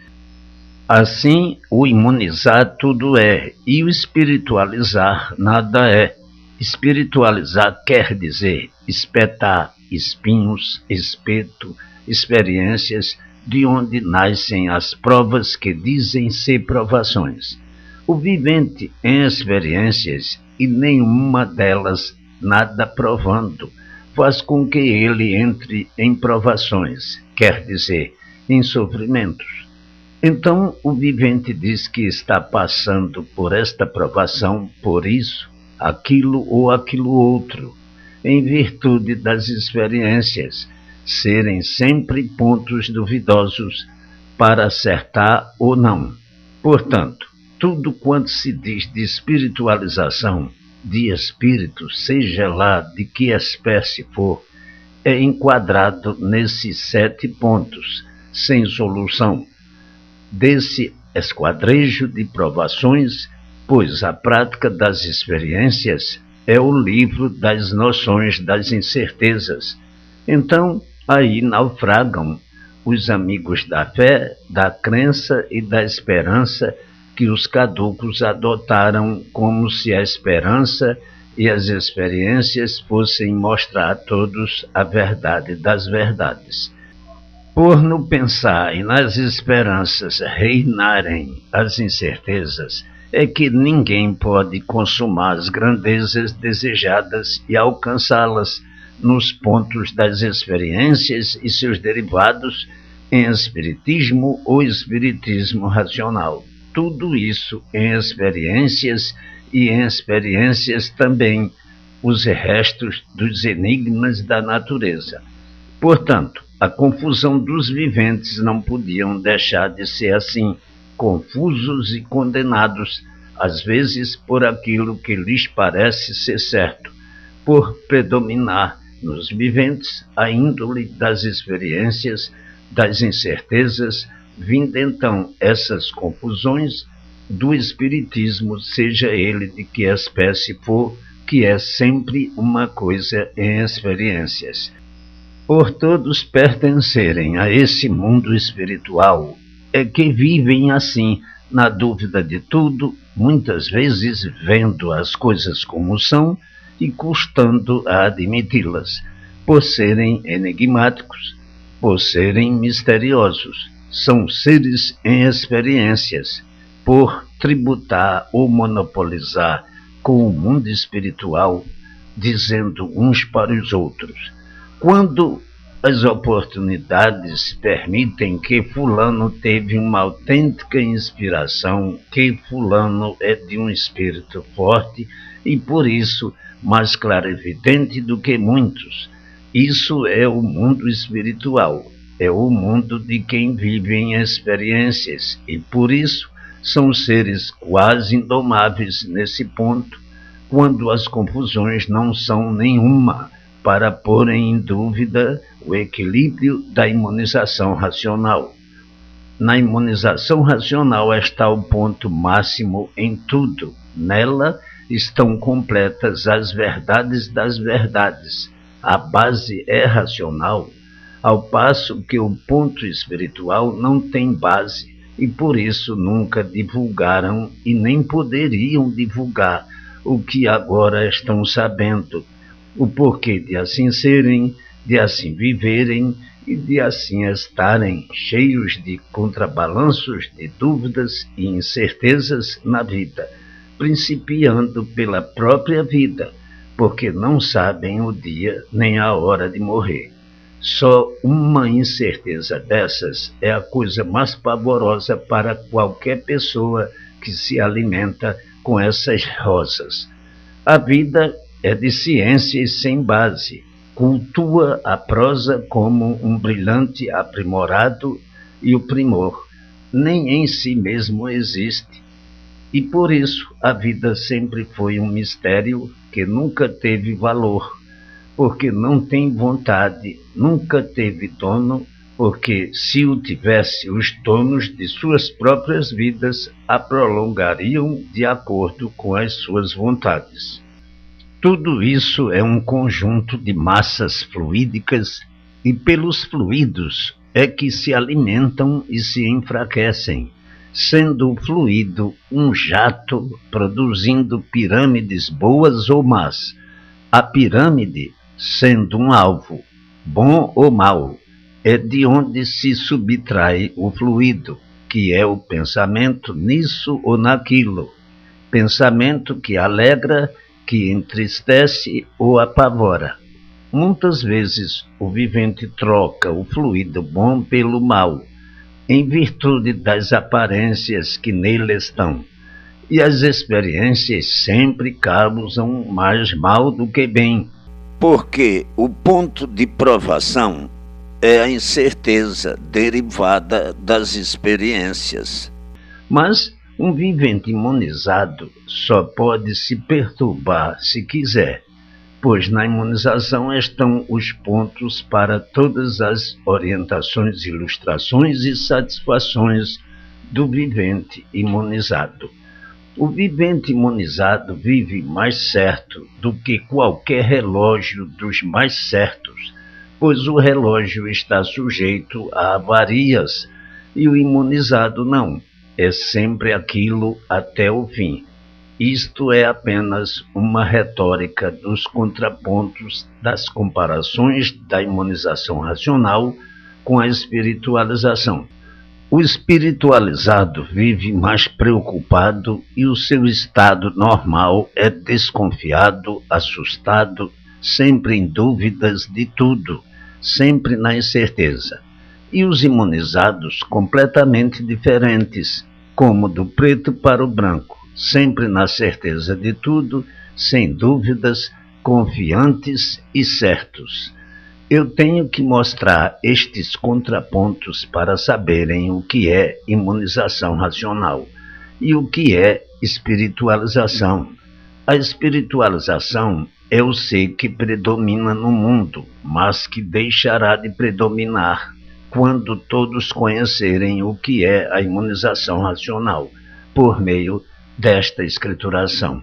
Assim, o imunizar tudo é e o espiritualizar nada é. Espiritualizar quer dizer espetar espinhos, espeto, experiências de onde nascem as provas que dizem ser provações. O vivente em experiências e nenhuma delas nada provando, faz com que ele entre em provações, quer dizer, em sofrimentos. Então o vivente diz que está passando por esta provação, por isso, aquilo ou aquilo outro, em virtude das experiências serem sempre pontos duvidosos para acertar ou não. Portanto, tudo quanto se diz de espiritualização, de espírito, seja lá de que espécie for, é enquadrado nesses 7 pontos, sem solução, desse esquadrejo de provações, pois a prática das experiências é o livro das noções das incertezas. Então, aí naufragam os amigos da fé, da crença e da esperança que os caducos adotaram como se a esperança e as experiências fossem mostrar a todos a verdade das verdades. Por no pensar e nas esperanças reinarem as incertezas, é que ninguém pode consumar as grandezas desejadas e alcançá-las nos pontos das experiências e seus derivados em espiritismo ou espiritismo racional. Tudo isso em experiências e em experiências também os restos dos enigmas da natureza. Portanto, a confusão dos viventes não podiam deixar de ser assim, confusos e condenados, às vezes por aquilo que lhes parece ser certo, por predominar nos viventes a índole das experiências, das incertezas, vindo então essas confusões do espiritismo, seja ele de que espécie for, que é sempre uma coisa em experiências. Por todos pertencerem a esse mundo espiritual, é que vivem assim, na dúvida de tudo, muitas vezes vendo as coisas como são e custando a admiti-las, por serem enigmáticos, por serem misteriosos. São seres em experiências, por tributar ou monopolizar com o mundo espiritual, dizendo uns para os outros: quando as oportunidades permitem que fulano teve uma autêntica inspiração, que fulano é de um espírito forte e por isso mais clarividente do que muitos. Isso é o mundo espiritual, é o mundo de quem vive em experiências e por isso são seres quase indomáveis nesse ponto, quando as confusões não são nenhuma para pôr em dúvida o equilíbrio da imunização racional. Na imunização racional está o ponto máximo em tudo. Nela estão completas as verdades das verdades. A base é racional, ao passo que o ponto espiritual não tem base e por isso nunca divulgaram e nem poderiam divulgar o que agora estão sabendo, o porquê de assim serem, de assim viverem e de assim estarem cheios de contrabalanços, de dúvidas e incertezas na vida, principiando pela própria vida, porque não sabem o dia nem a hora de morrer. Só uma incerteza dessas é a coisa mais pavorosa para qualquer pessoa que se alimenta com essas rosas. A vida é de ciências sem base, cultua a prosa como um brilhante aprimorado e o primor nem em si mesmo existe. E por isso a vida sempre foi um mistério que nunca teve valor, porque não tem vontade, nunca teve dono, porque se o tivesse, os donos de suas próprias vidas a prolongariam de acordo com as suas vontades. Tudo isso é um conjunto de massas fluídicas e pelos fluidos é que se alimentam e se enfraquecem, sendo o fluido um jato produzindo pirâmides boas ou más. A pirâmide, sendo um alvo, bom ou mau, é de onde se subtrai o fluido, que é o pensamento nisso ou naquilo. Pensamento que alegra, que entristece ou apavora. Muitas vezes o vivente troca o fluido bom pelo mau, em virtude das aparências que nele estão. E as experiências sempre causam mais mal do que bem, porque o ponto de provação é a incerteza derivada das experiências. Mas um vivente imunizado só pode se perturbar se quiser, pois na imunização estão os pontos para todas as orientações, ilustrações e satisfações do vivente imunizado. O vivente imunizado vive mais certo do que qualquer relógio dos mais certos, pois o relógio está sujeito a avarias e o imunizado não, é sempre aquilo até o fim. Isto é apenas uma retórica dos contrapontos das comparações da imunização racional com a espiritualização. O espiritualizado vive mais preocupado e o seu estado normal é desconfiado, assustado, sempre em dúvidas de tudo, sempre na incerteza. E os imunizados completamente diferentes, como do preto para o branco, sempre na certeza de tudo, sem dúvidas, confiantes e certos. Eu tenho que mostrar estes contrapontos para saberem o que é imunização racional e o que é espiritualização. A espiritualização é o ser que predomina no mundo, mas que deixará de predominar quando todos conhecerem o que é a imunização racional, por meio desta escrituração.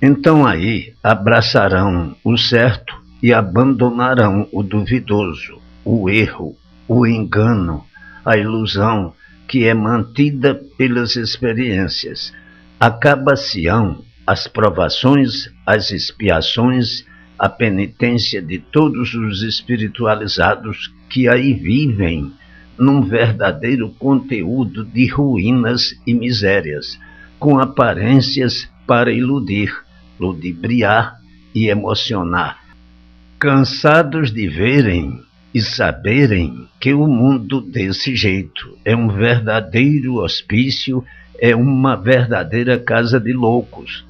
Então aí abraçarão o certo e abandonarão o duvidoso, o erro, o engano, a ilusão que é mantida pelas experiências. Acaba-se-ão as provações, as expiações, a penitência de todos os espiritualizados que aí vivem num verdadeiro conteúdo de ruínas e misérias, com aparências para iludir, ludibriar e emocionar, cansados de verem e saberem que o mundo desse jeito é um verdadeiro hospício, é uma verdadeira casa de loucos.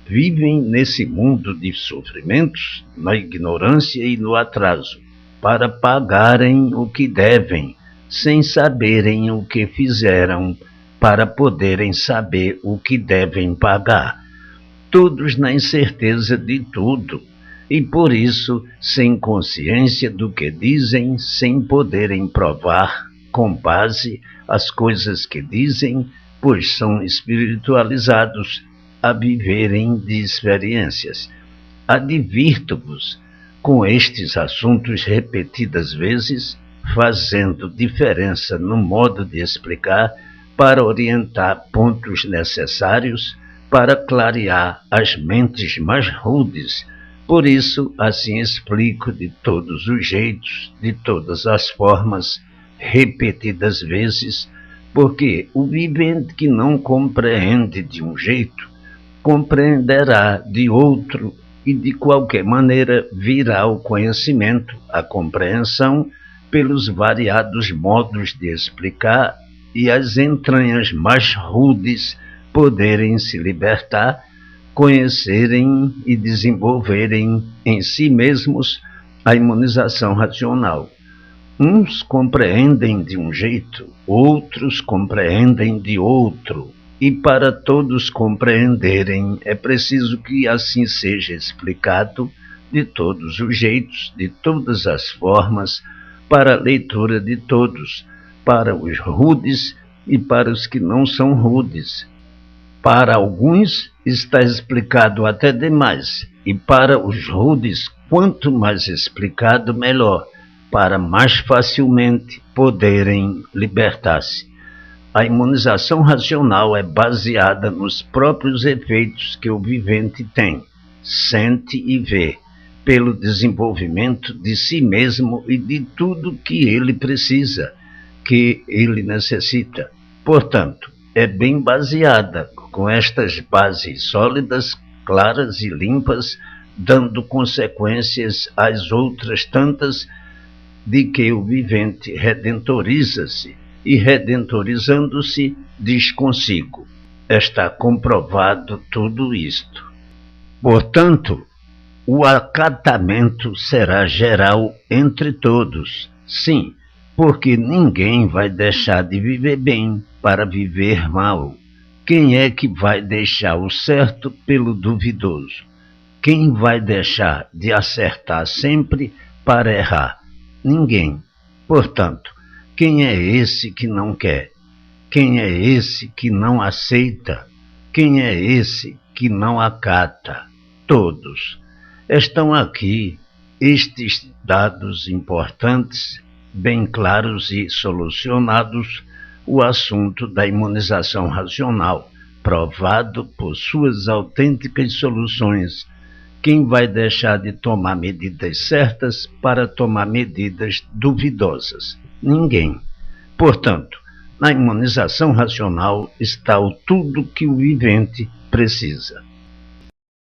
Vivem nesse mundo de sofrimentos, na ignorância e no atraso, para pagarem o que devem, sem saberem o que fizeram, para poderem saber o que devem pagar. Todos na incerteza de tudo, e por isso sem consciência do que dizem, sem poderem provar com base as coisas que dizem, pois são espiritualizados a viverem de experiências. Advirto-vos com estes assuntos repetidas vezes, fazendo diferença no modo de explicar para orientar pontos necessários, para clarear as mentes mais rudes. Por isso, assim explico de todos os jeitos, de todas as formas, repetidas vezes, porque o vivente que não compreende de um jeito, compreenderá de outro e de qualquer maneira virá o conhecimento, a compreensão, pelos variados modos de explicar e as entranhas mais rudes poderem se libertar, conhecerem e desenvolverem em si mesmos a imunização racional. Uns compreendem de um jeito, outros compreendem de outro, e para todos compreenderem é preciso que assim seja explicado de todos os jeitos, de todas as formas, para a leitura de todos, para os rudes e para os que não são rudes. Para alguns está explicado até demais, e para os rudes, quanto mais explicado, melhor, para mais facilmente poderem libertar-se. A imunização racional é baseada nos próprios efeitos que o vivente tem, sente e vê, pelo desenvolvimento de si mesmo e de tudo que ele precisa, que ele necessita. Portanto, é bem baseada, com estas bases sólidas, claras e limpas, dando consequências às outras tantas, de que o vivente redentoriza-se e, redentorizando-se, diz consigo: está comprovado tudo isto. Portanto, o acatamento será geral entre todos, sim, porque ninguém vai deixar de viver bem para viver mal. Quem é que vai deixar o certo pelo duvidoso? Quem vai deixar de acertar sempre para errar? Ninguém. Portanto, quem é esse que não quer? Quem é esse que não aceita? Quem é esse que não acata? Todos. Estão aqui estes dados importantes, bem claros e solucionados, o assunto da imunização racional, provado por suas autênticas soluções. Quem vai deixar de tomar medidas certas para tomar medidas duvidosas? Ninguém. Portanto, na imunização racional está o tudo que o vivente precisa.